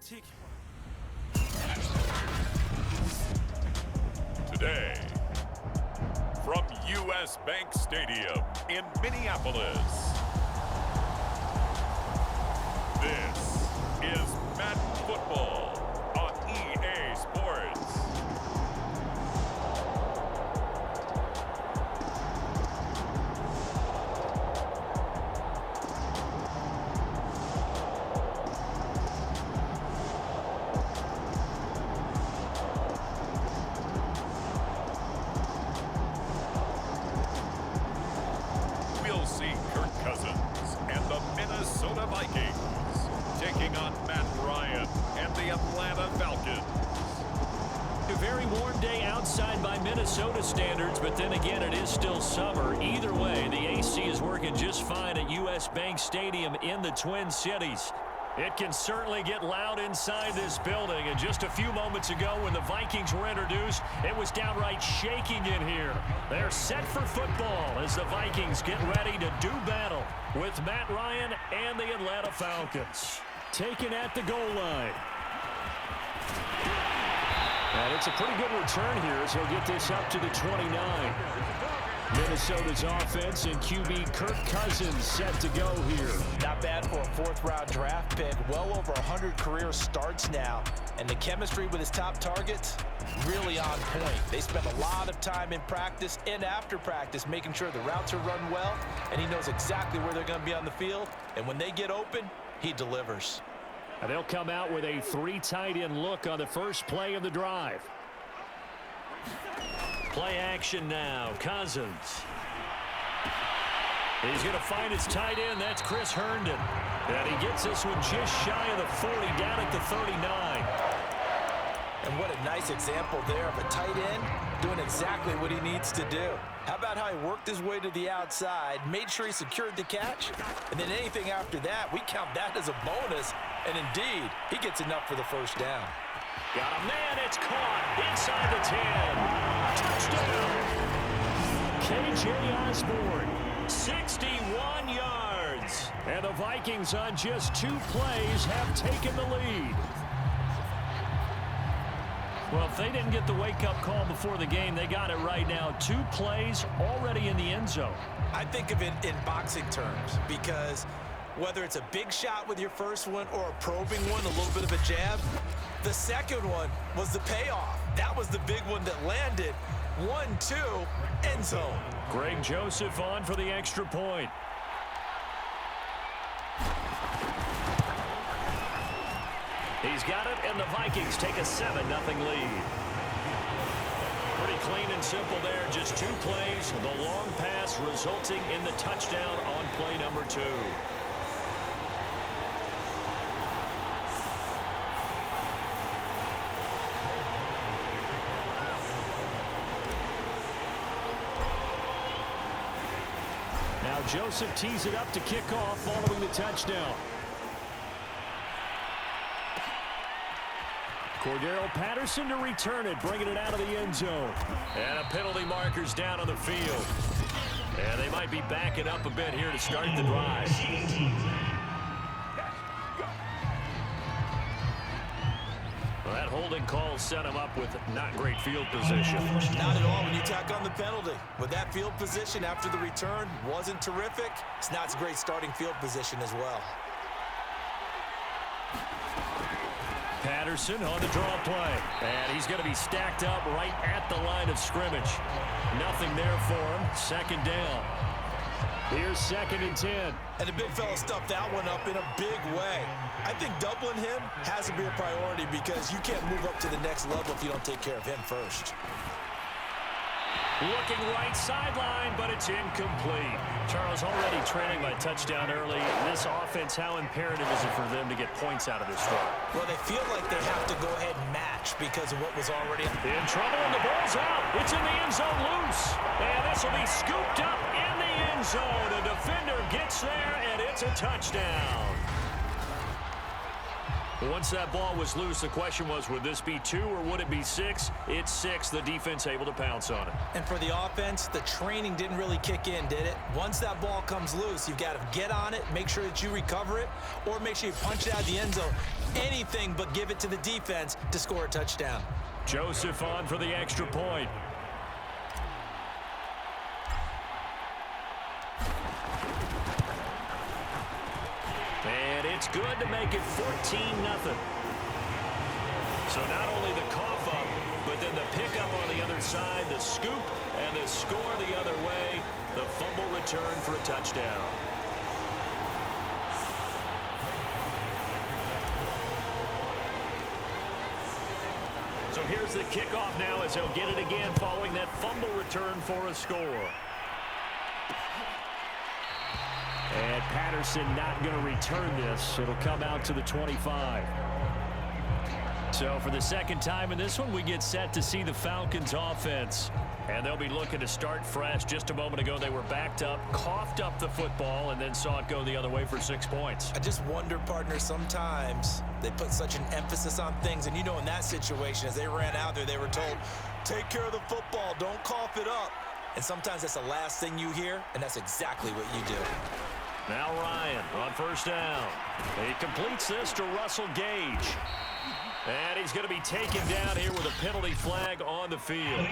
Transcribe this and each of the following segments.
ticket. Today, from U.S. Bank Stadium in Minneapolis, this is Madden Football on EA Sports. We'll see Kirk Cousins and the Minnesota Vikings taking on Matt Ryan and the Atlanta Falcons. A very warm day outside by Minnesota standards, but then again, it is still summer. Either way, the AC is working just fine at U.S. Bank Stadium in the Twin Cities. It can certainly get loud inside this building, and just a few moments ago when the Vikings were introduced, it was downright shaking in here. They're set for football as the Vikings get ready to do battle with Matt Ryan and the Atlanta Falcons. Taken at the goal line. And it's a pretty good return here as he'll get this up to the 29. Minnesota's offense and QB Kirk Cousins set to go here. Not bad for a fourth-round draft pick. Well over 100 career starts now. And the chemistry with his top targets, really on point. They spend a lot of time in practice and after practice making sure the routes are run well, and he knows exactly where they're going to be on the field. And when they get open, he delivers. And they'll come out with a 3 tight end look on the first play of the drive. Play action now. Cousins. He's going to find his tight end. That's Chris Herndon. And he gets this one just shy of the 40, down at the 39. And what a nice example there of a tight end doing exactly what he needs to do. How about how he worked his way to the outside, made sure he secured the catch, and then anything after that, we count that as a bonus. And indeed, he gets enough for the first down. Got a man, it's caught inside the 10. Touchdown. K.J. Osborne, 61 yards. And the Vikings on just 2 plays have taken the lead. Well, if they didn't get the wake-up call before the game, they got it right now. 2 plays already in the end zone. I think of it in boxing terms because whether it's a big shot with your first one or a probing one, a little bit of a jab, the second one was the payoff. That was the big one that landed. 1-2, end zone. Greg Joseph on for the extra point. He's got it, and the Vikings take a 7-0 lead. Pretty clean and simple there, just 2 plays. The long pass resulting in the touchdown on play number 2. Now Joseph tees it up to kick off following the touchdown. Cordero Patterson to return it, bringing it out of the end zone. And a penalty marker's down on the field. And they might be backing up a bit here to start the drive. Well, that holding call set him up with not great field position. Not at all when you tack on the penalty. With that field position after the return wasn't terrific, it's not a great starting field position as well. Patterson on the draw play. And he's going to be stacked up right at the line of scrimmage. Nothing there for him. Second down. Here's 2nd and 10. And the big fella stuffed that one up in a big way. I think doubling him has to be a priority because you can't move up to the next level if you don't take care of him first. Looking right sideline, but it's incomplete. Charles, already trailing by touchdown early. This offense, how imperative is it for them to get points out of this drive? Well, they feel like they have to go ahead and match because of what was already in trouble, and the ball's out. It's in the end zone loose. And this will be scooped up in the end zone. A defender gets there, and it's a touchdown. Once that ball was loose, the question was, would this be 2 or would it be 6? It's 6. The defense able to pounce on it. And for the offense, the training didn't really kick in, did it? Once that ball comes loose, you've got to get on it, make sure that you recover it, or make sure you punch it out of the end zone. Anything but give it to the defense to score a touchdown. Joseph on for the extra point. And it's good to make it 14-0. So not only the cough up, but then the pickup on the other side, the scoop, and the score the other way. The fumble return for a touchdown. So here's the kickoff now as they'll get it again following that fumble return for a score. And Patterson not going to return this. It'll come out to the 25. So for the second time in this one, we get set to see the Falcons offense. And they'll be looking to start fresh. Just a moment ago, they were backed up, coughed up the football, and then saw it go the other way for 6 points. I just wonder, partner, sometimes they put such an emphasis on things. And you know, in that situation, as they ran out there, they were told, take care of the football, don't cough it up. And sometimes that's the last thing you hear, and that's exactly what you do. Now Ryan on first down. He completes this to Russell Gage. And he's going to be taken down here with a penalty flag on the field.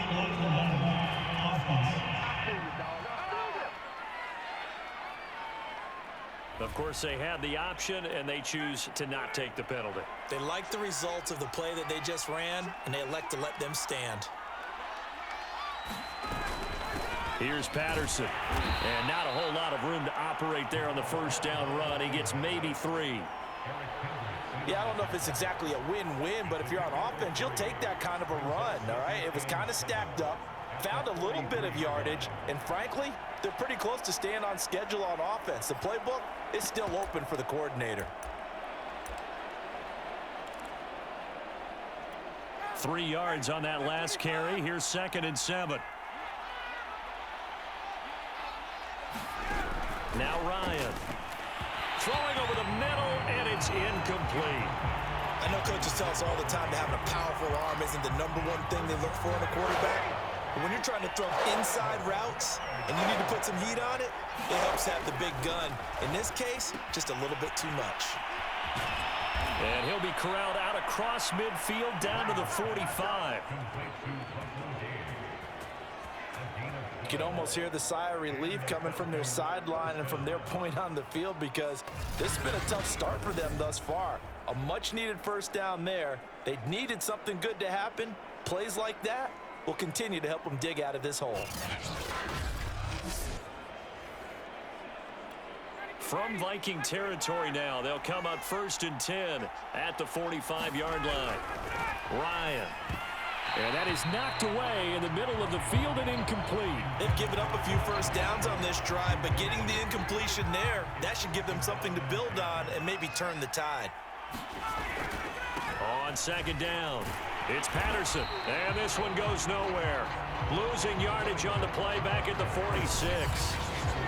Of course, they had the option, and they choose to not take the penalty. They like the results of the play that they just ran, and they elect to let them stand. Here's Patterson. And not a whole lot of room to operate there on the first down run. He gets maybe 3. Yeah, I don't know if it's exactly a win-win, but if you're on offense, you'll take that kind of a run, all right? It was kind of stacked up, found a little bit of yardage, and frankly, they're pretty close to staying on schedule on offense. The playbook is still open for the coordinator. 3 yards on that last carry. Here's 2nd and 7. Now Ryan. Throwing over the middle, and it's incomplete. I know coaches tell us all the time that having a powerful arm isn't the #1 thing they look for in a quarterback. But when you're trying to throw inside routes and you need to put some heat on it, it helps have the big gun. In this case, just a little bit too much. And he'll be corralled out across midfield down to the 45. You can almost hear the sigh of relief coming from their sideline and from their point on the field, because this has been a tough start for them thus far. A much-needed first down there. They needed something good to happen. Plays like that will continue to help them dig out of this hole. From Viking territory now, they'll come up 1st and 10 at the 45-yard line. Ryan. And that is knocked away in the middle of the field and incomplete. They've given up a few first downs on this drive, but getting the incompletion there, that should give them something to build on and maybe turn the tide. On 2nd down, it's Patterson. And this one goes nowhere. Losing yardage on the play back at the 46.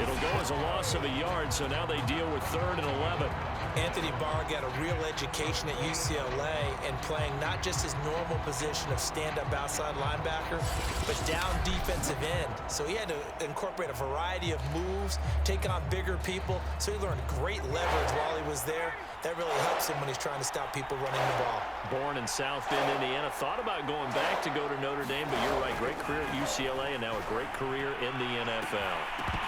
It'll go as a loss of a yard, so now they deal with 3rd and 11. Anthony Barr got a real education at UCLA and playing not just his normal position of stand-up outside linebacker, but down defensive end. So he had to incorporate a variety of moves, take on bigger people. So he learned great leverage while he was there. That really helps him when he's trying to stop people running the ball. Born in South Bend, Indiana. Thought about going back to go to Notre Dame, but you're right. Great career at UCLA and now a great career in the NFL.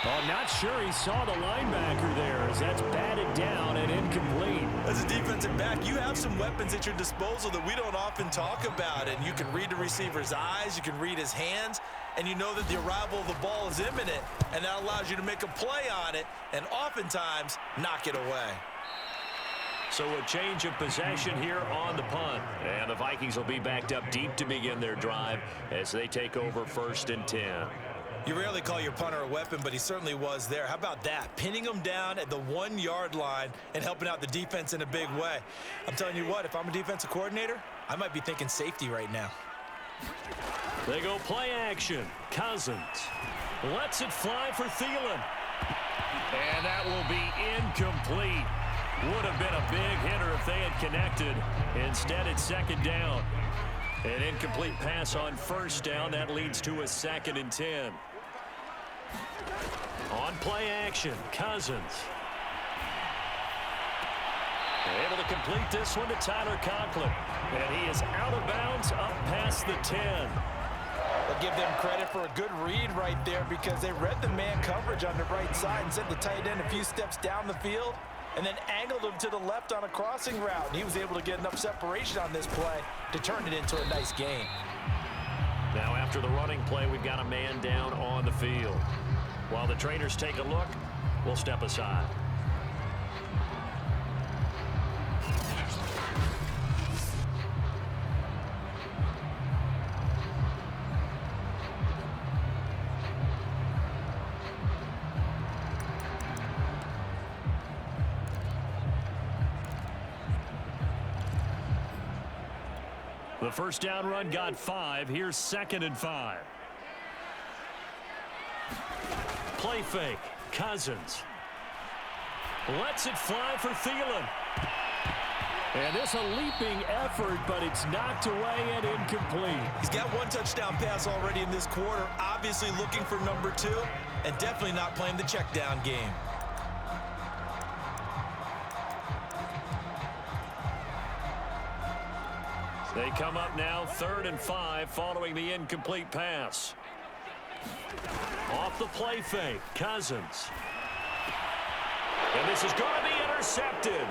Oh, not sure he saw the linebacker there as that's batted down and incomplete. As a defensive back, you have some weapons at your disposal that we don't often talk about. And you can read the receiver's eyes, you can read his hands, and you know that the arrival of the ball is imminent. And that allows you to make a play on it and oftentimes knock it away. So a change of possession here on the punt. And the Vikings will be backed up deep to begin their drive as they take over 1st and 10. You rarely call your punter a weapon, but he certainly was there. How about that? Pinning him down at the 1-yard line and helping out the defense in a big way. I'm telling you what, if I'm a defensive coordinator, I might be thinking safety right now. They go play action. Cousins lets it fly for Thielen. And that will be incomplete. Would have been a big hitter if they had connected. Instead, it's second down. An incomplete pass on first down. That leads to a 2nd and 10. On play action, Cousins. Able to complete this one to Tyler Conklin. And he is out of bounds up past the 10. I'll give them credit for a good read right there because they read the man coverage on the right side and sent the tight end a few steps down the field and then angled him to the left on a crossing route. And he was able to get enough separation on this play to turn it into a nice gain. Now after the running play, we've got a man down on the field. While the trainers take a look, we'll step aside. The first down run got 5. Here's 2nd and 5. Play fake. Cousins. Lets it fly for Thielen. And this a leaping effort, but it's knocked away and incomplete. He's got one touchdown pass already in this quarter. Obviously looking for number 2 and definitely not playing the check down game. They come up now 3rd and 5 following the incomplete pass. Off the play fake, Cousins. And this is going to be intercepted.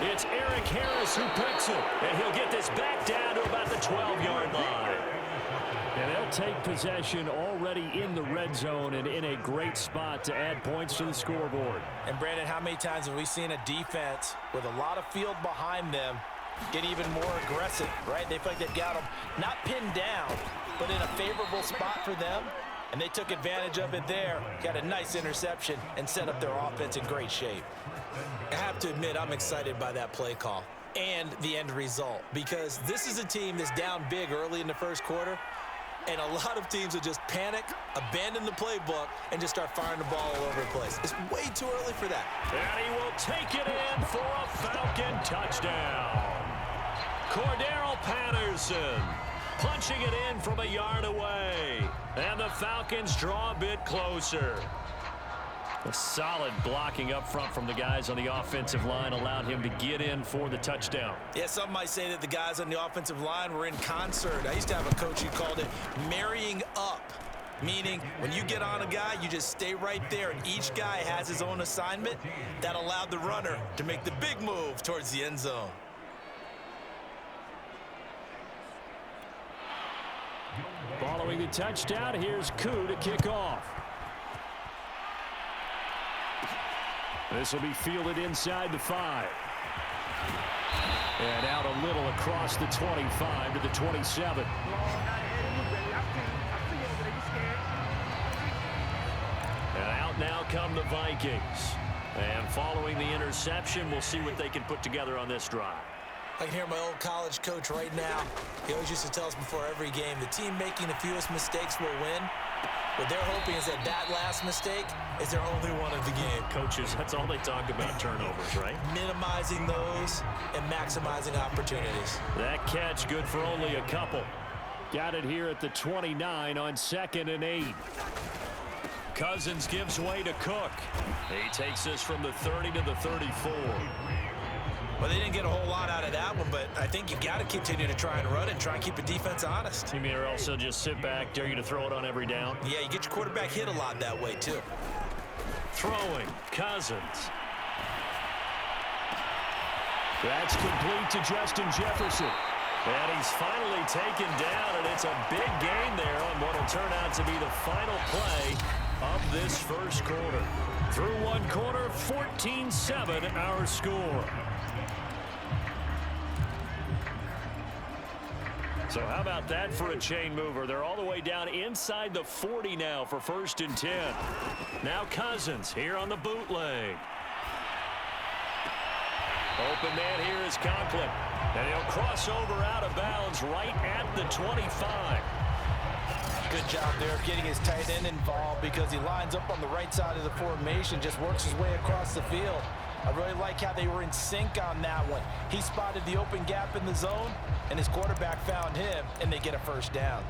It's Eric Harris who picks it. And he'll get this back down to about the 12-yard line. And they'll take possession already in the red zone and in a great spot to add points to the scoreboard. And Brandon, how many times have we seen a defense with a lot of field behind them get even more aggressive, right? They feel like they've got them not pinned down, but in a favorable spot for them, and they took advantage of it there. Got a nice interception and set up their offense in great shape. I have to admit, I'm excited by that play call and the end result because this is a team that's down big early in the first quarter, and a lot of teams will just panic, abandon the playbook, and just start firing the ball all over the place. It's way too early for that. And he will take it in for a Falcon touchdown. Cordero Patterson punching it in from a yard away. And the Falcons draw a bit closer. A solid blocking up front from the guys on the offensive line allowed him to get in for the touchdown. Yeah, some might say that the guys on the offensive line were in concert. I used to have a coach who called it marrying up, meaning when you get on a guy, you just stay right there, and each guy has his own assignment. That allowed the runner to make the big move towards the end zone. Following the touchdown, here's Koo to kick off. This will be fielded inside the 5. And out a little across the 25 to the 27. And out now come the Vikings. And following the interception, we'll see what they can put together on this drive. I can hear my old college coach right now. He always used to tell us before every game, the team making the fewest mistakes will win. What they're hoping is that last mistake is their only one of the game. Coaches, that's all they talk about, turnovers, right? Minimizing those and maximizing opportunities. That catch good for only a couple. Got it here at the 29 on 2nd and 8. Cousins gives way to Cook. He takes this from the 30 to the 34. Well, they didn't get a whole lot out of that one, but I think you got to continue to try and run it and try and keep the defense honest. You mean or also just sit back, dare you to throw it on every down? Yeah, you get your quarterback hit a lot that way, too. Throwing, Cousins. That's complete to Justin Jefferson. And he's finally taken down, and it's a big gain there on what will turn out to be the final play of this first quarter. Through one quarter, 14-7 our score. So how about that for a chain mover? They're all the way down inside the 40 now for 1st and 10. Now Cousins here on the bootleg. Open man here is Conklin. And he'll cross over out of bounds right at the 25. Good job there of getting his tight end involved because he lines up on the right side of the formation, just works his way across the field. I really like how they were in sync on that one. He spotted the open gap in the zone, and his quarterback found him, and they get a first down.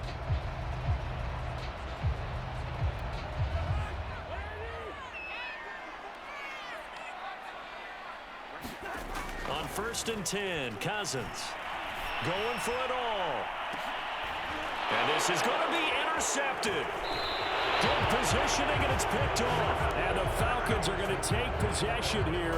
On 1st and 10, Cousins going for it all. And this is going to be intercepted. Good positioning, and it's picked off. And the Falcons are going to take possession here.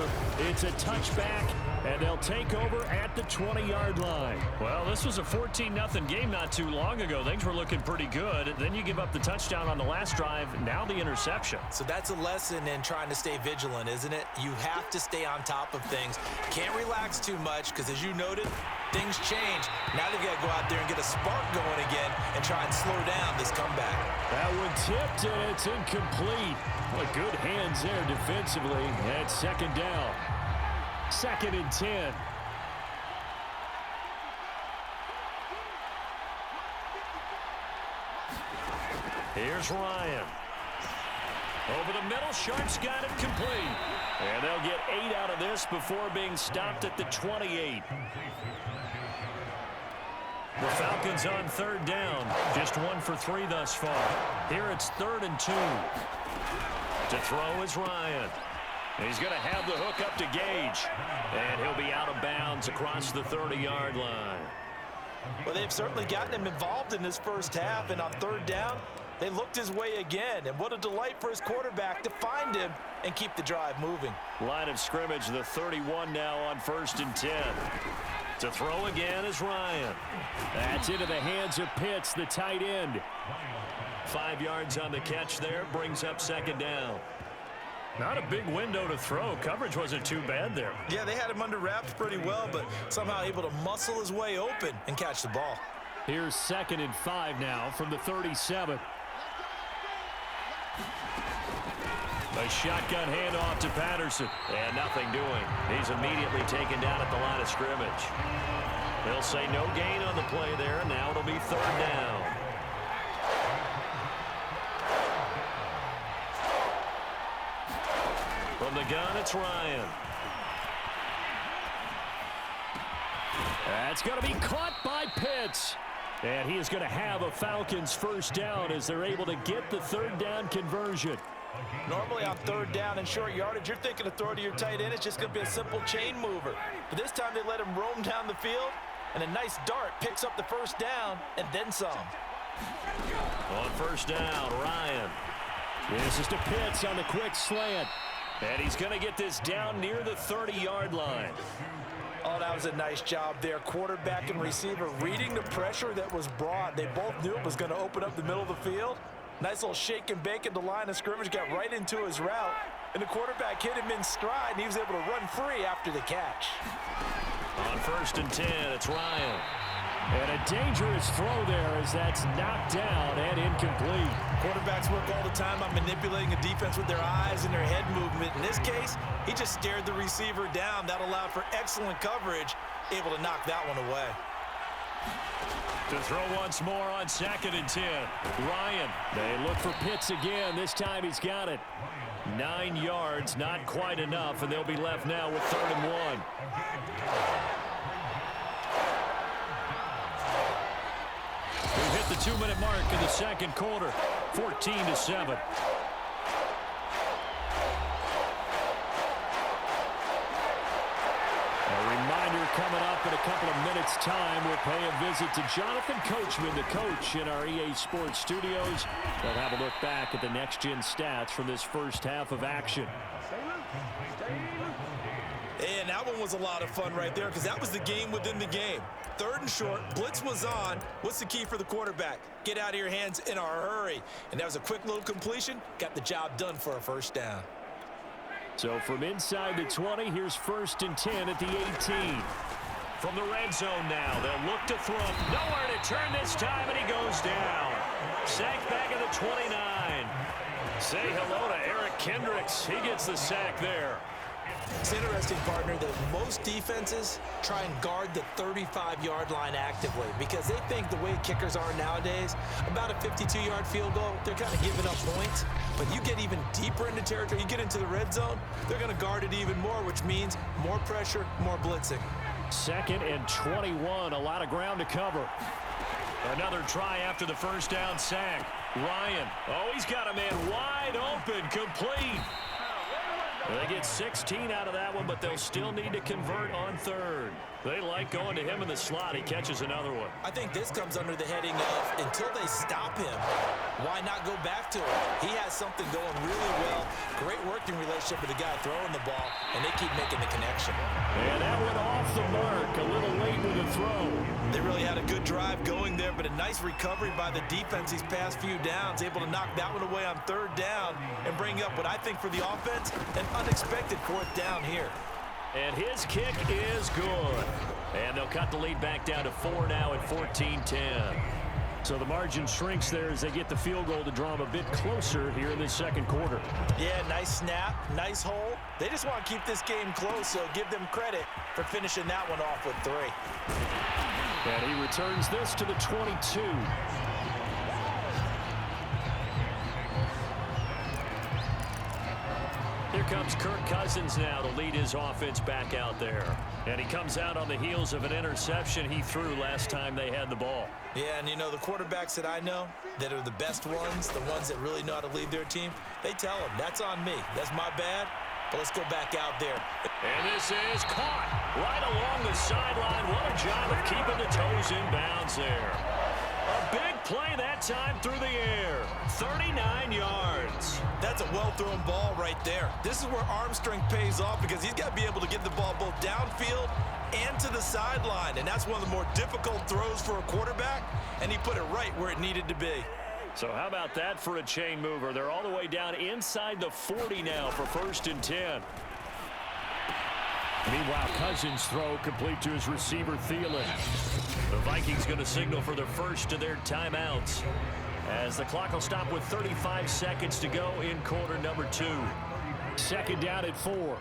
It's a touchback, and they'll take over at the 20-yard line. Well, this was a 14-0 game not too long ago. Things were looking pretty good. Then you give up the touchdown on the last drive. Now the interception. So that's a lesson in trying to stay vigilant, isn't it? You have to stay on top of things. Can't relax too much because, as you noted, things change. Now they've got to go out there and get a spark going again and try and slow down this comeback. That one tipped, and it's incomplete. Well, good hands there defensively. And 2nd down. 2nd and 10. Here's Ryan. Over the middle, Sharp's got it complete. And they'll get 8 out of this before being stopped at the 28. The Falcons on 3rd down. Just 1 for 3 thus far. Here it's 3rd and 2. To throw is Ryan. He's going to have the hook up to Gage. And he'll be out of bounds across the 30-yard line. Well, they've certainly gotten him involved in this first half. And on 3rd down, they looked his way again. And what a delight for his quarterback to find him and keep the drive moving. Line of scrimmage, the 31 now on 1st and 10. To throw again is Ryan. That's into the hands of Pitts, the tight end. 5 yards on the catch there, brings up 2nd down. Not a big window to throw. Coverage wasn't too bad there. Yeah, they had him under wraps pretty well, but somehow able to muscle his way open and catch the ball. Here's 2nd and 5 now from the 37. A shotgun handoff to Patterson. And nothing doing. He's immediately taken down at the line of scrimmage. They'll say no gain on the play there, and now it'll be 3rd down. From the gun, it's Ryan. That's going to be caught by Pitts. And he is going to have a Falcons first down as they're able to get the 3rd down conversion. Normally on 3rd down and short yardage, you're thinking of throwing to your tight end. It's just going to be a simple chain mover. But this time they let him roam down the field, and a nice dart picks up the first down and then some. On 1st down, Ryan. This is to Pitts on the quick slant. And he's going to get this down near the 30-yard line. Oh, that was a nice job there. Quarterback and receiver reading the pressure that was brought. They both knew it was going to open up the middle of the field. Nice little shake and bake at the line of scrimmage, got right into his route. And the quarterback hit him in stride, and he was able to run free after the catch. On 1st and 10, it's Ryan. And a dangerous throw there as that's knocked down and incomplete. Quarterbacks work all the time on manipulating a defense with their eyes and their head movement. In this case, he just stared the receiver down. That allowed for excellent coverage, able to knock that one away. To throw once more on 2nd and 10. Ryan, they look for Pitts again. This time he's got it. 9 yards, not quite enough, and they'll be left now with 3rd and 1. We've hit the 2-minute mark in the 2nd quarter, 14-7. A reminder coming up in a couple of minutes' time. We'll pay a visit to Jonathan Coachman, the coach in our EA Sports studios. We'll have a look back at the next-gen stats from this first half of action. And that one was a lot of fun right there because that was the game within the game. 3rd and short, blitz was on. What's the key for the quarterback? Get out of your hands in a hurry. And that was a quick little completion. Got the job done for a first down. So from inside the 20, here's 1st and 10 at the 18. From the red zone now, they'll look to throw. Nowhere to turn this time, and he goes down. Sack back at the 29. Say hello to Eric Kendricks. He gets the sack there. It's interesting, partner, that most defenses try and guard the 35-yard line actively because they think the way kickers are nowadays, about a 52-yard field goal, they're kind of giving up points. But you get even deeper into territory, you get into the red zone, they're going to guard it even more, which means more pressure, more blitzing. 2nd and 21, a lot of ground to cover. Another try after the first down sack. Ryan, he's got a man wide open, complete. They get 16 out of that one, but they'll still need to convert on 3rd. They like going to him in the slot. He catches another one. I think this comes under the heading of until they stop him, why not go back to him? He has something going really well. Great working relationship with the guy throwing the ball, and they keep making the connection. And that went off the mark. A little late with the throw. They really had a good drive going there, but a nice recovery by the defense these past few downs, able to knock that one away on 3rd down and bring up what I think for the offense, an unexpected 4th down here. And his kick is good. And they'll cut the lead back down to 4 now at 14-10. So the margin shrinks there as they get the field goal to draw them a bit closer here in this 2nd quarter. Yeah, nice snap, nice hole. They just want to keep this game close, so give them credit for finishing that one off with 3. And he returns this to the 22. Here comes Kirk Cousins now to lead his offense back out there. And he comes out on the heels of an interception he threw last time they had the ball. Yeah, and you know, the quarterbacks that I know that are the best ones, the ones that really know how to lead their team, they tell them, that's on me. That's my bad, but let's go back out there. And this is caught right along the sideline. What a job of keeping the toes in bounds there. A big play that time through the air. 39 yards. That's a well-thrown ball right there. This is where arm strength pays off because he's got to be able to get the ball both downfield and to the sideline. And that's one of the more difficult throws for a quarterback, and he put it right where it needed to be. So how about that for a chain mover? They're all the way down inside the 40 now for 1st and 10. Meanwhile, Cousins' throw complete to his receiver, Thielen. The Vikings going to signal for the first of their timeouts as the clock will stop with 35 seconds to go in quarter number 2. 2nd down at 4.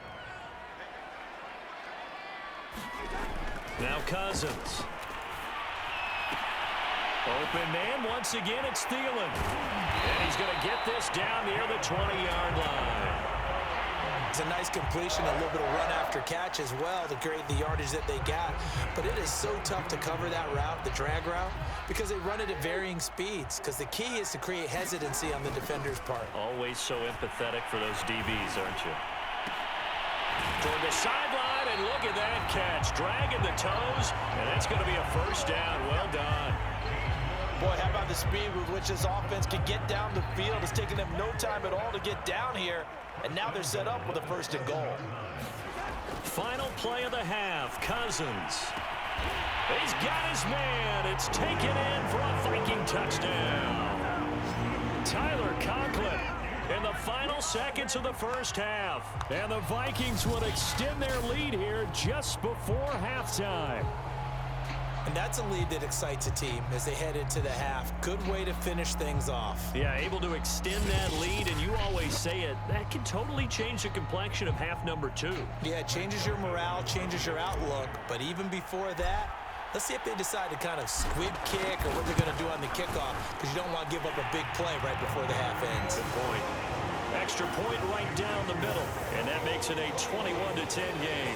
Now Cousins. Open man. Once again, it's Thielen. And he's going to get this down near the 20-yard line. It's a nice completion, a little bit of run after catch as well to create the yardage that they got. But it is so tough to cover that route, the drag route, because they run it at varying speeds. Because the key is to create hesitancy on the defender's part. Always so empathetic for those DBs, aren't you? Toward the sideline, and look at that catch. Dragging the toes, and that's going to be a 1st down. Well done. Boy, how about the speed with which this offense can get down the field? It's taking them no time at all to get down here. And now they're set up with a 1st and goal. Final play of the half. Cousins. He's got his man. It's taken in for a Viking touchdown. Tyler Conklin in the final seconds of the 1st half. And the Vikings would extend their lead here just before halftime. And that's a lead that excites a team as they head into the half. Good way to finish things off. Yeah, able to extend that lead, and you always say it, that can totally change the complexion of half number 2. Yeah, it changes your morale, changes your outlook. But even before that, let's see if they decide to kind of squib kick or what they're going to do on the kickoff, because you don't want to give up a big play right before the half ends. Good point. Extra point right down the middle, and that makes it a 21-10 game.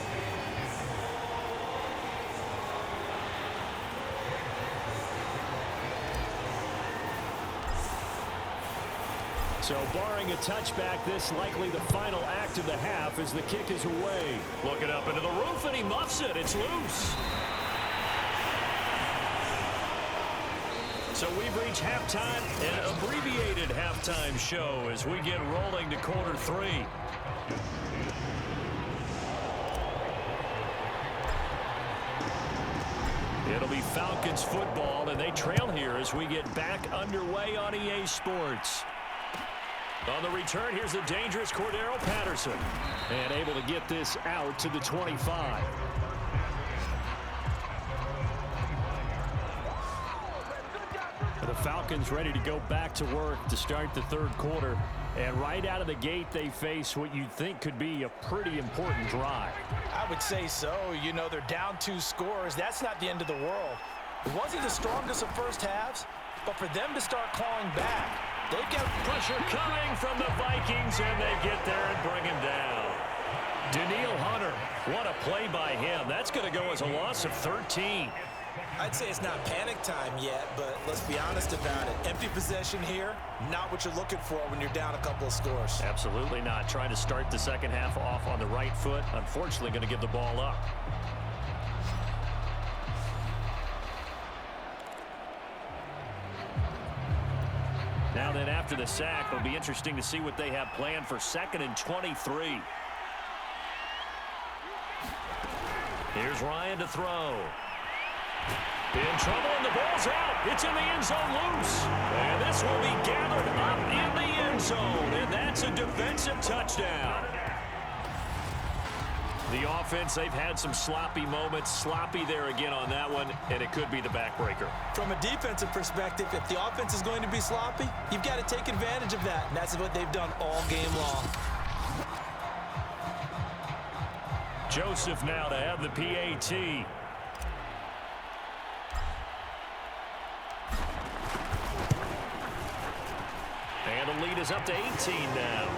So barring a touchback, this likely the final act of the half as the kick is away. Looking up into the roof, and he muffs it. It's loose. So we've reached halftime, an abbreviated halftime show as we get rolling to quarter 3. It'll be Falcons football, and they trail here as we get back underway on EA Sports. On the return, here's the dangerous Cordero Patterson. And able to get this out to the 25. The Falcons ready to go back to work to start the third quarter. And right out of the gate, they face what you'd think could be a pretty important drive. I would say so. You know, they're down 2 scores. That's not the end of the world. It wasn't the strongest of first halves, but for them to start clawing back, they've got pressure coming from the Vikings, and they get there and bring him down. Danielle Hunter, what a play by him. That's going to go as a loss of 13. I'd say it's not panic time yet, but let's be honest about it. Empty possession here, not what you're looking for when you're down a couple of scores. Absolutely not. Trying to start the second half off on the right foot. Unfortunately, going to give the ball up. Now then, after the sack, it'll be interesting to see what they have planned for 2nd and 23. Here's Ryan to throw. In trouble, and the ball's out. It's in the end zone loose. And this will be gathered up in the end zone. And that's a defensive touchdown. The offense, they've had some sloppy moments. Sloppy there again on that one, and it could be the backbreaker. From a defensive perspective, if the offense is going to be sloppy, you've got to take advantage of that. And that's what they've done all game long. Joseph now to have the PAT. And the lead is up to 18 now.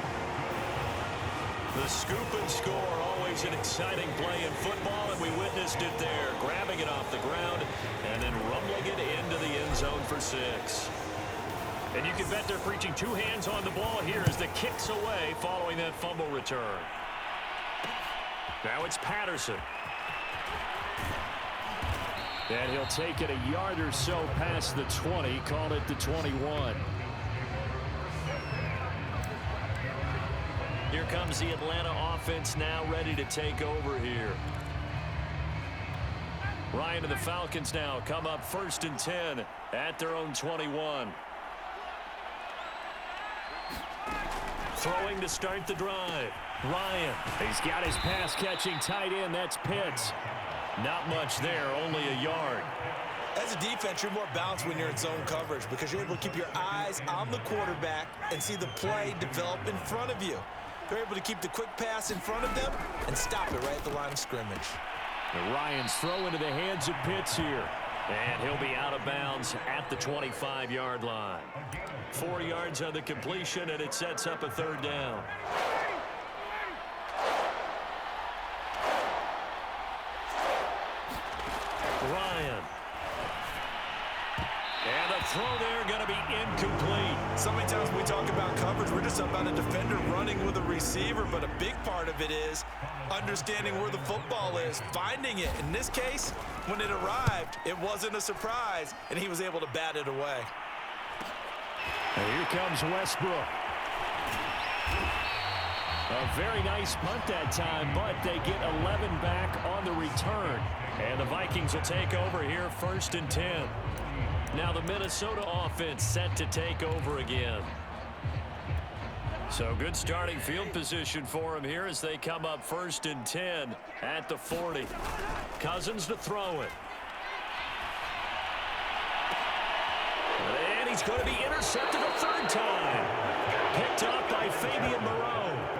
The scoop and score, always an exciting play in football, and we witnessed it there. Grabbing it off the ground and then rumbling it into the end zone for 6. And you can bet they're preaching 2 hands on the ball here as the kick's away following that fumble return. Now it's Patterson. And he'll take it a yard or so past the 20, call it the 21. Here comes the Atlanta offense now ready to take over here. Ryan and the Falcons now come up 1st and 10 at their own 21. Throwing to start the drive. Ryan, he's got his pass-catching tight end. That's Pitts. Not much there, only a yard. As a defense, you're more balanced when you're in zone coverage because you're able to keep your eyes on the quarterback and see the play develop in front of you. They're able to keep the quick pass in front of them and stop it right at the line of scrimmage. And Ryan's throw into the hands of Pitts here. And he'll be out of bounds at the 25-yard line. 4 yards on the completion, and it sets up a 3rd down. Ryan. And the throw there going to be incomplete. So many times when we talk about coverage, we're just about a defender running with a receiver, but a big part of it is understanding where the football is, finding it. In this case, when it arrived, it wasn't a surprise, and he was able to bat it away. And here comes Westbrook. A very nice punt that time, but they get 11 back on the return. And the Vikings will take over here 1st and 10. Now the Minnesota offense set to take over again. So good starting field position for them here as they come up 1st and 10 at the 40. Cousins to throw it. And he's going to be intercepted a 3rd time. Picked up by Fabian Moreau.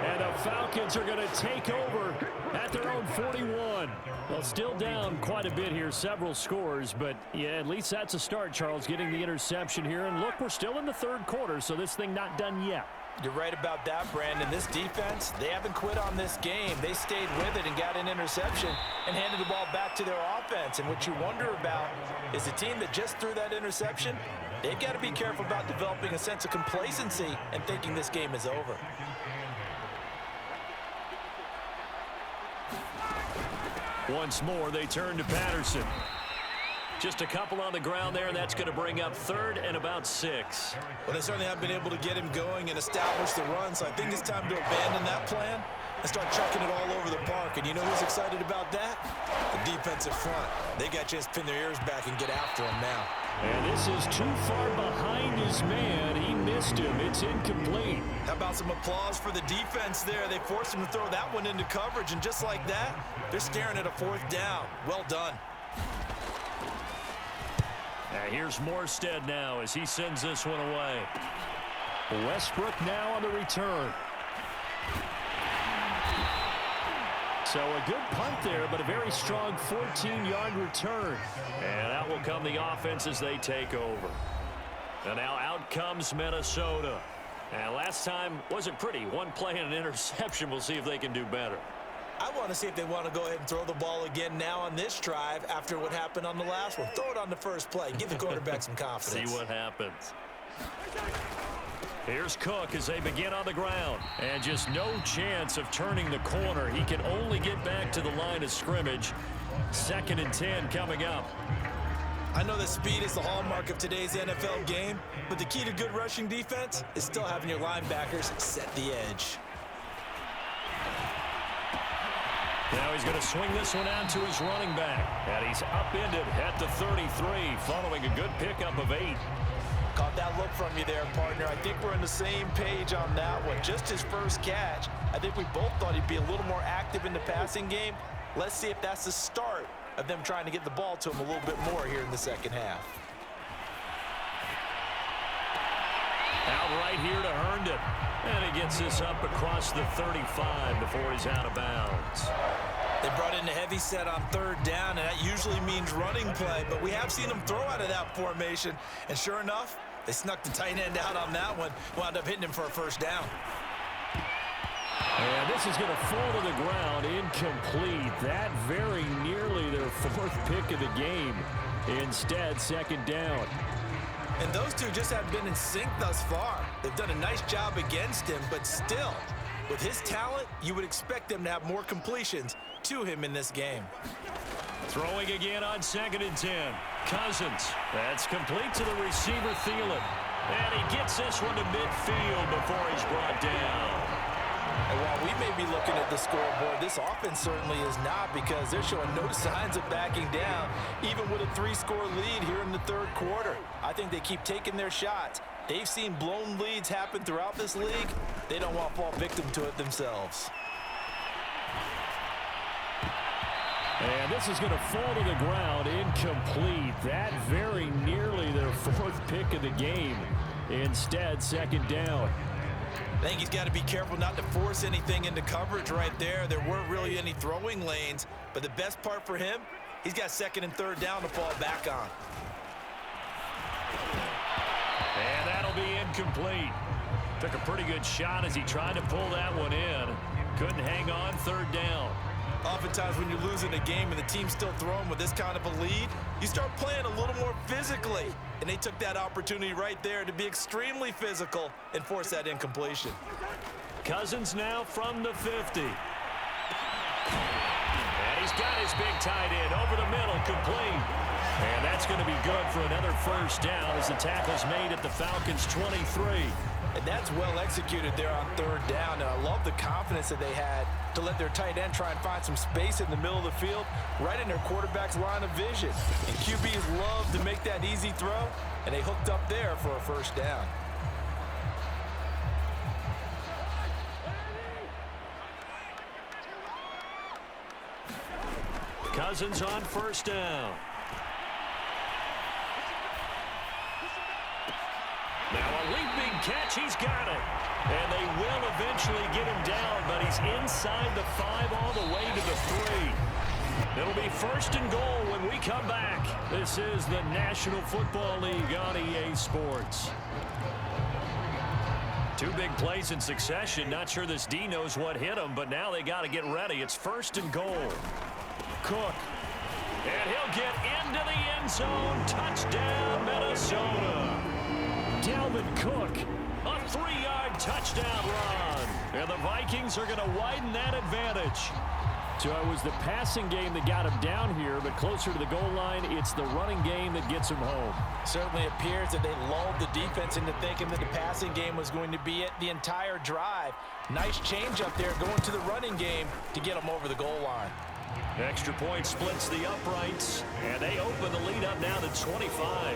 And the Falcons are going to take over at their own 41. Well, still down quite a bit here, several scores, but yeah, at least that's a start, Charles, getting the interception here. And look, we're still in the 3rd quarter, so this thing not done yet. You're right about that, Brandon. This defense, they haven't quit on this game. They stayed with it and got an interception and handed the ball back to their offense. And what you wonder about is the team that just threw that interception, they've got to be careful about developing a sense of complacency and thinking this game is over. Once more, they turn to Patterson. Just a couple on the ground there, and that's going to bring up 3rd and about 6. Well, they certainly have been able to get him going and establish the run, so I think it's time to abandon that plan and start chucking it all over the park. And you know who's excited about that? The defensive front. They got a chance to pin their ears back and get after him now. And this is too far behind his man. He missed him. It's incomplete. How about some applause for the defense there? They forced him to throw that one into coverage, and just like that, they're staring at a 4th down. Well done. And here's Morstead now as he sends this one away. Westbrook now on the return. So a good punt there, but a very strong 14-yard return. And out will come the offense as they take over. And now out comes Minnesota. And last time wasn't pretty. One play and an interception. We'll see if they can do better. I want to see if they want to go ahead and throw the ball again now on this drive after what happened on the last one. Throw it on the first play. Give the quarterback some confidence. See what happens. Here's Cook as they begin on the ground. And just no chance of turning the corner. He can only get back to the line of scrimmage. 2nd and 10 coming up. I know that speed is the hallmark of today's NFL game, but the key to good rushing defense is still having your linebackers set the edge. Now he's going to swing this one out to his running back. And he's upended at the 33 following a good pickup of 8. Caught that look from you there, partner. I think we're on the same page on that one. Just his first catch. I think we both thought he'd be a little more active in the passing game. Let's see if that's the start of them trying to get the ball to him a little bit more here in the second half. Out right here to Herndon. And he gets this up across the 35 before he's out of bounds. They brought in a heavy set on 3rd down, and that usually means running play, but we have seen them throw out of that formation. And sure enough, they snuck the tight end out on that one, wound up hitting him for a 1st down. And this is going to fall to the ground, incomplete. That very nearly their 4th pick of the game. Instead, 2nd down. And those two just haven't been in sync thus far. They've done a nice job against him, but still, with his talent, you would expect them to have more completions to him in this game. Throwing again on 2nd and 10. Cousins. That's complete to the receiver, Thielen. And he gets this one to midfield before he's brought down. And while we may be looking at the scoreboard, this offense certainly is not, because they're showing no signs of backing down, even with a 3-score lead here in the 3rd quarter. I think they keep taking their shots. They've seen blown leads happen throughout this league. They don't want to fall victim to it themselves. And this is going to fall to the ground, incomplete. That very nearly their 4th pick of the game. Instead, 2nd down. I think he's got to be careful not to force anything into coverage right there. There weren't really any throwing lanes, but the best part for him, he's got 2nd and 3rd down to fall back on. And that'll be incomplete. Took a pretty good shot as he tried to pull that one in. Couldn't hang on, 3rd down. Oftentimes when you're losing a game and the team's still throwing with this kind of a lead, you start playing a little more physically. And they took that opportunity right there to be extremely physical and force that incompletion. Cousins now from the 50. And he's got his big tight end over the middle, complete. And that's going to be good for another 1st down as the tackle's made at the Falcons' 23. And that's well executed there on 3rd down. And I love the confidence that they had to let their tight end try and find some space in the middle of the field, right in their quarterback's line of vision. And QBs love to make that easy throw, and they hooked up there for a 1st down. Cousins on 1st down. Now a leaping catch, he's got it. And they will eventually get him down, but he's inside the 5 all the way to the 3. It'll be 1st and goal when we come back. This is the National Football League on EA Sports. 2 big plays in succession. Not sure this D knows what hit him, but now they got to get ready. It's 1st and goal. Cook. And he'll get into the end zone. Touchdown, Minnesota. Dalvin Cook, a 3-yard touchdown run. And the Vikings are going to widen that advantage. So it was the passing game that got him down here, but closer to the goal line, it's the running game that gets him home. Certainly appears that they lulled the defense into thinking that the passing game was going to be it the entire drive. Nice change up there going to the running game to get them over the goal line. Extra point splits the uprights, and they open the lead up now to 25.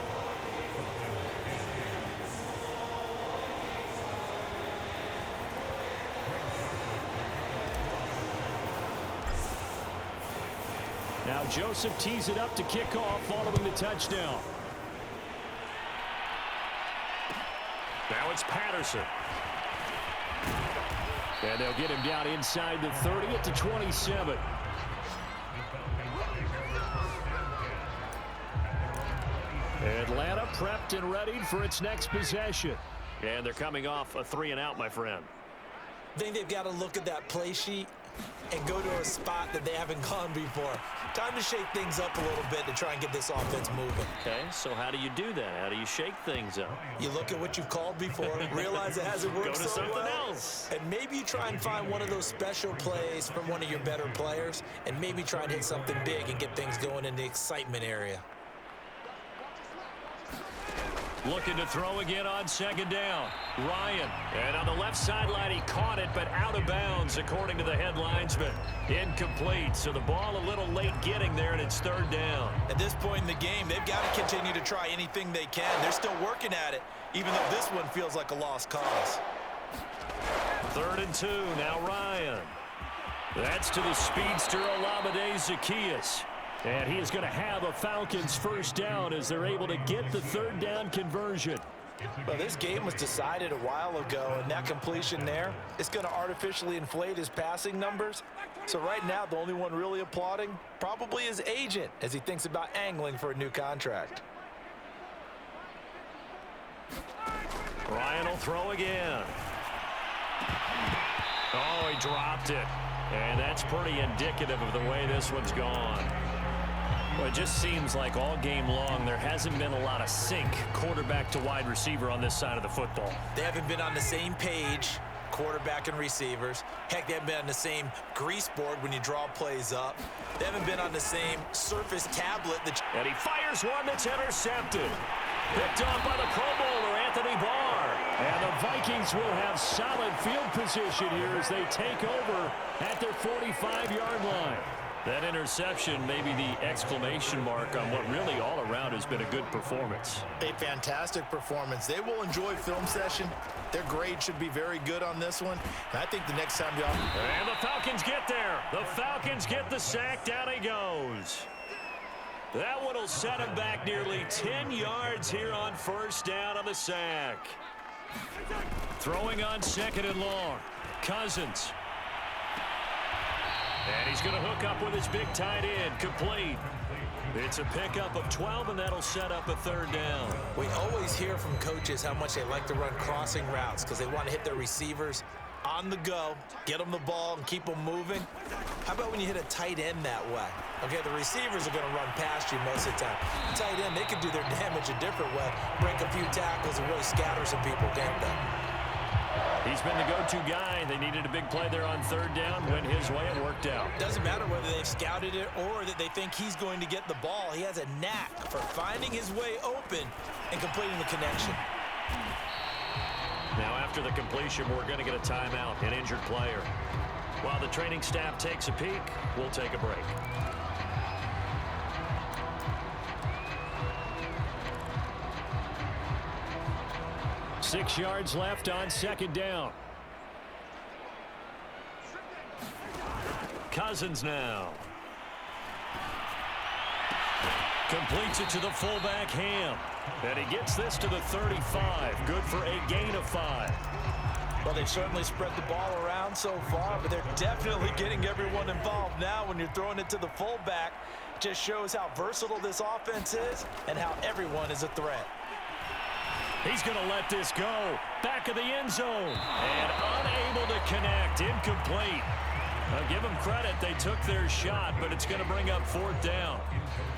Now Joseph tees it up to kick off following the touchdown. Now it's Patterson. And they'll get him down inside the 30 at the 27. Atlanta prepped and ready for its next possession. And they're coming off a 3-and-out, my friend. I think they've got to look at that play sheet and go to a spot that they haven't gone before. Time to shake things up a little bit to try and get this offense moving. Okay, so how do you do that? How do you shake things up? You look at what you've called before, realize it hasn't worked Go to so something well, else. and maybe you try and find one of those special plays from one of your better players, and maybe try and hit something big and get things going in the excitement area. Looking to throw again on second down. Ryan. And on the left sideline, he caught it, but out of bounds, according to the head linesman. Incomplete. So the ball a little late getting there, and it's third down. At this point in the game, they've got to continue to try anything they can. They're still working at it, even though this one feels like a lost cause. 3rd and 2. Now Ryan. That's to the speedster, Olamide Zaccheaus. And he is going to have a Falcons first down as they're able to get the 3rd down conversion. Well, this game was decided a while ago, and that completion there is going to artificially inflate his passing numbers. So right now, the only one really applauding probably his agent as he thinks about angling for a new contract. Ryan will throw again. Oh, he dropped it. And that's pretty indicative of the way this one's gone. Well, it just seems like all game long there hasn't been a lot of sync quarterback to wide receiver on this side of the football. They haven't been on the same page, quarterback and receivers. Heck, they haven't been on the same grease board when you draw plays up. They haven't been on the same surface tablet. And he fires one that's intercepted. Picked off by the Pro Bowler, Anthony Barr. And the Vikings will have solid field position here as they take over at their 45-yard line. That interception may be the exclamation mark on what really all around has been a good performance. A fantastic performance. They will enjoy film session. Their grade should be very good on this one. And I think the next time y'all... And the Falcons get there. The Falcons get the sack. Down he goes. That one will set him back nearly 10 yards here on first down on the sack. Throwing on 2nd and long. Cousins. And he's going to hook up with his big tight end. Complete. It's a pickup of 12, and that'll set up a 3rd down. We always hear from coaches how much they like to run crossing routes because they want to hit their receivers on the go, get them the ball, and keep them moving. How about when you hit a tight end that way? Okay, the receivers are going to run past you most of the time. Tight end, they can do their damage a different way, break a few tackles and really scatter some people, can't they? He's been the go-to guy. They needed a big play there on 3rd down. Went his way. It worked out. Doesn't matter whether they've scouted it or that they think he's going to get the ball. He has a knack for finding his way open and completing the connection. Now, after the completion, we're going to get a timeout, an injured player. While the training staff takes a peek, we'll take a break. Six yards left on 2nd down. Cousins now. Completes it to the fullback, Ham. And he gets this to the 35. Good for a gain of 5. Well, they've certainly spread the ball around so far, but they're definitely getting everyone involved now when you're throwing it to the fullback. Just shows how versatile this offense is and how everyone is a threat. He's going to let this go. Back of the end zone. And unable to connect. Incomplete. I'll give them credit. They took their shot, but it's going to bring up 4th down.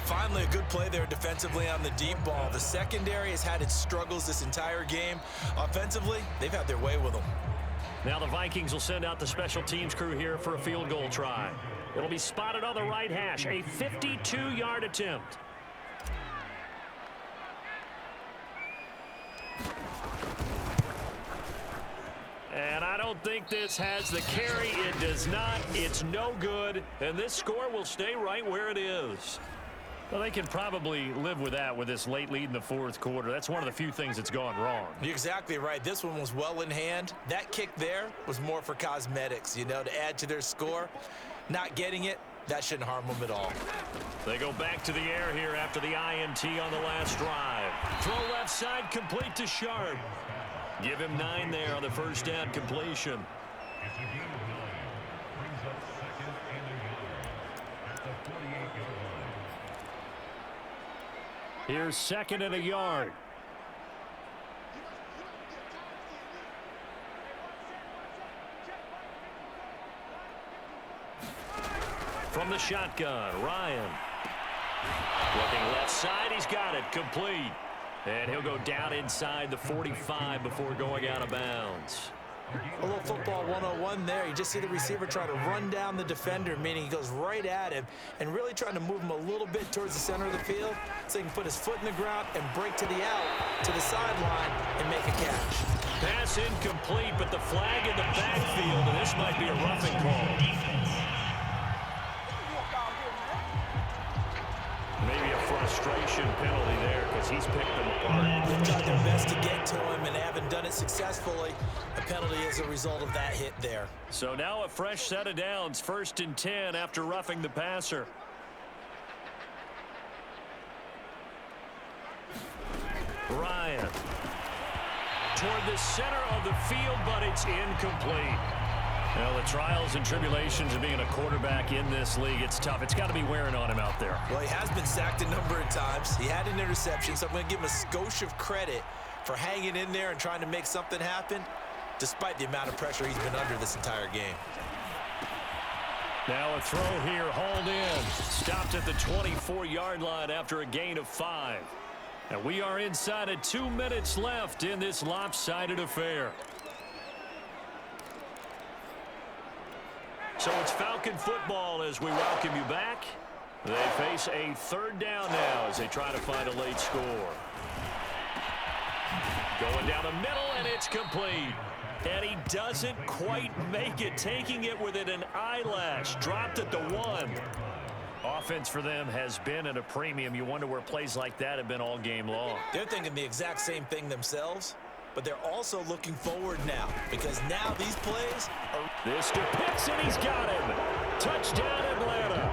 Finally, a good play there defensively on the deep ball. The secondary has had its struggles this entire game. Offensively, they've had their way with them. Now the Vikings will send out the special teams crew here for a field goal try. It'll be spotted on the right hash. A 52-yard attempt. And I don't think this has the carry. It does not. It's no good. And this score will stay right where it is. Well, they can probably live with that with this late lead in the 4th quarter. That's one of the few things that's gone wrong. You're exactly right. This one was well in hand. That kick there was more for cosmetics, you know, to add to their score. Not getting it, that shouldn't harm them at all. They go back to the air here after the INT on the last drive. Throw left side, complete to Sharp. Give him 9 there on the first down completion. It's a gain of 9. Brings up 2nd and a yard at the 48-yard line. Here's 2nd and a yard. From the shotgun, Ryan. Looking left side, he's got it, complete. And he'll go down inside the 45 before going out of bounds. A little football 101 there. You just see the receiver try to run down the defender, meaning he goes right at him and really trying to move him a little bit towards the center of the field so he can put his foot in the ground and break to the out, to the sideline, and make a catch. Pass incomplete, but the flag in the backfield, and this might be a roughing call. Maybe a frustration penalty there because he's picked them apart. They've tried their best to get to him and haven't done it successfully. A penalty as a result of that hit there. So now a fresh set of downs, 1st and 10 after roughing the passer. Ryan toward the center of the field, but it's incomplete. Well, the trials and tribulations of being a quarterback in this league, it's tough. It's got to be wearing on him out there. Well, he has been sacked a number of times. He had an interception, so I'm going to give him a skosh of credit for hanging in there and trying to make something happen, despite the amount of pressure he's been under this entire game. Now a throw here, hauled in. Stopped at the 24-yard line after a gain of 5. And we are inside of 2 minutes left in this lopsided affair. So it's Falcon football as we welcome you back. They face a 3rd down now as they try to find a late score. Going down the middle, and it's complete. And he doesn't quite make it, taking it within an eyelash. Dropped at the 1. Offense for them has been at a premium. You wonder where plays like that have been all game long. They're thinking the exact same thing themselves, but they're also looking forward now because now these plays are... This to Pitts, and he's got him. Touchdown, Atlanta.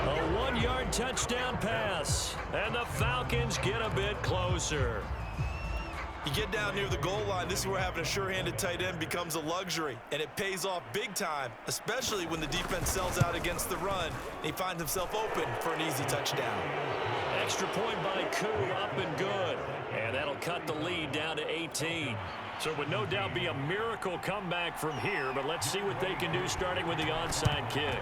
A 1-yard touchdown pass, and the Falcons get a bit closer. You get down near the goal line, this is where having a sure-handed tight end becomes a luxury, and it pays off big time, especially when the defense sells out against the run, and he finds himself open for an easy touchdown. Extra point by Koo, up and good. And that'll cut the lead down to 18. So it would no doubt be a miracle comeback from here, but let's see what they can do starting with the onside kick.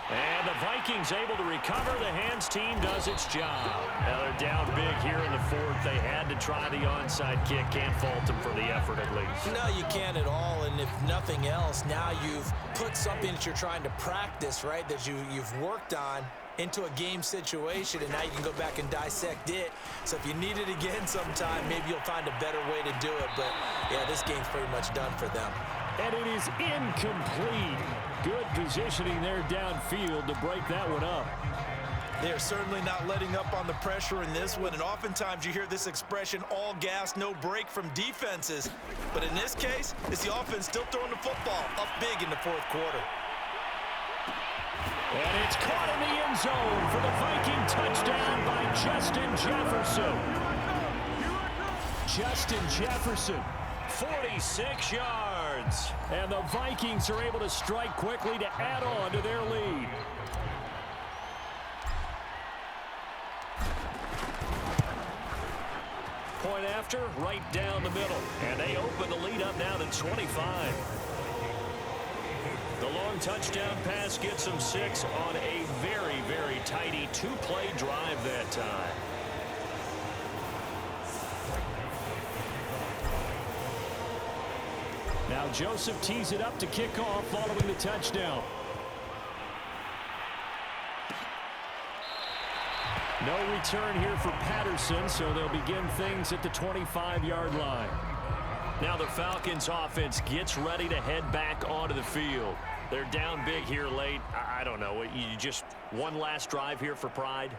And the Vikings able to recover. The hands team does its job. Now they're down big here in the 4th. They had to try the onside kick. Can't fault them for the effort at least. No, you can't at all. And if nothing else, now you've put something that you're trying to practice, right, that you've worked on into a game situation, and now you can go back and dissect it. So if you need it again sometime, maybe you'll find a better way to do it. But, yeah, this game's pretty much done for them. And it is incomplete. Good positioning there downfield to break that one up. They're certainly not letting up on the pressure in this one, and oftentimes you hear this expression, all gas, no break from defenses. But in this case, it's the offense still throwing the football up big in the 4th quarter. And it's caught in the end zone for the Viking touchdown by Justin Jefferson. Justin Jefferson, 46 yards. And the Vikings are able to strike quickly to add on to their lead. Point after, right down the middle. And they open the lead up now to 25. The long touchdown pass gets them 6 on a very, very tidy 2-play drive that time. Now Joseph tees it up to kick off following the touchdown. No return here for Patterson, so they'll begin things at the 25-yard line. Now the Falcons offense gets ready to head back onto the field. They're down big here late. I don't know. You just one last drive here for pride?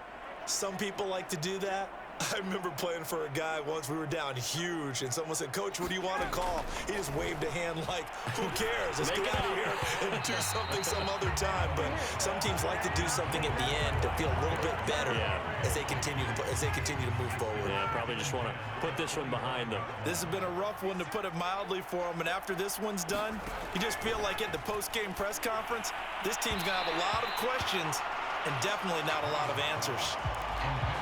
Some people like to do that. I remember playing for a guy once. We were down huge, and someone said, "Coach, what do you want to call?" He just waved a hand like, "Who cares? Let's get out of here and do something some other time." But some teams like to do something at the end to feel a little bit better as they continue to move forward. Yeah, probably just want to put this one behind them. This has been a rough one, to put it mildly, for them. And after this one's done, you just feel like at the post-game press conference, this team's going to have a lot of questions and definitely not a lot of answers.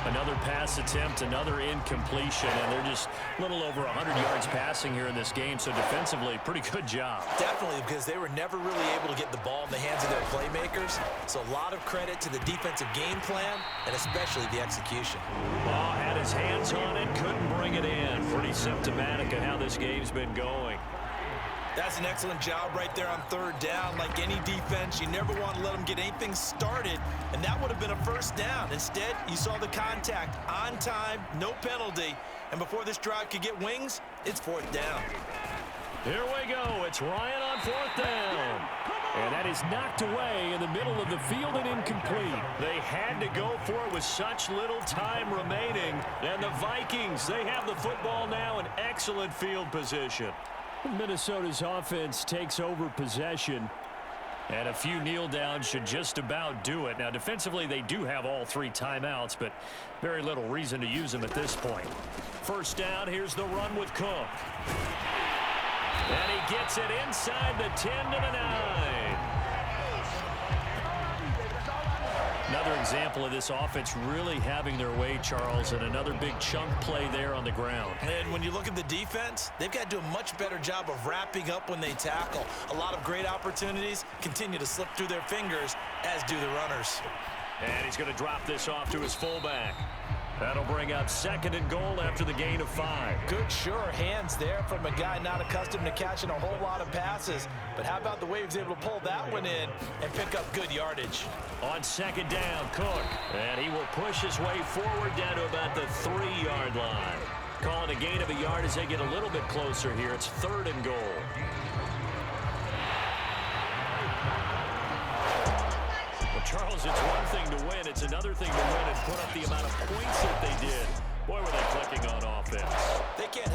Another pass attempt, another incompletion, and they're just a little over 100 yards passing here in this game, so defensively, pretty good job. Definitely, because they were never really able to get the ball in the hands of their playmakers, so a lot of credit to the defensive game plan and especially the execution. Oh, had his hands on it, couldn't bring it in. Pretty symptomatic of how this game's been going. That's an excellent job right there on third down. Like any defense, you never want to let them get anything started, and that would have been a first down. Instead, you saw the contact on time, no penalty, and before this drive could get wings, it's fourth down. Here we go. It's Ryan on fourth down. And that is knocked away in the middle of the field and incomplete. They had to go for it with such little time remaining. And the Vikings, they have the football now in excellent field position. Minnesota's offense takes over possession, and a few kneel downs should just about do it. Now, defensively, they do have all 3 timeouts, but very little reason to use them at this point. First down, here's the run with Cook. And he gets it inside the 10 to the 9. Another example of this offense really having their way, Charles, and another big chunk play there on the ground. And when you look at the defense, they've got to do a much better job of wrapping up when they tackle. A lot of great opportunities continue to slip through their fingers, as do the runners. And he's going to drop this off to his fullback. That'll bring up 2nd and goal after the gain of 5. Good, sure hands there from a guy not accustomed to catching a whole lot of passes. But how about the way he was able to pull that one in and pick up good yardage? On 2nd down, Cook. And he will push his way forward down to about the 3-yard line. Calling a gain of a yard as they get a little bit closer here. It's 3rd and goal. Charles, it's one thing to win. It's another thing to win and put up the amount of points that they did. Boy, were they clicking on offense. They can't help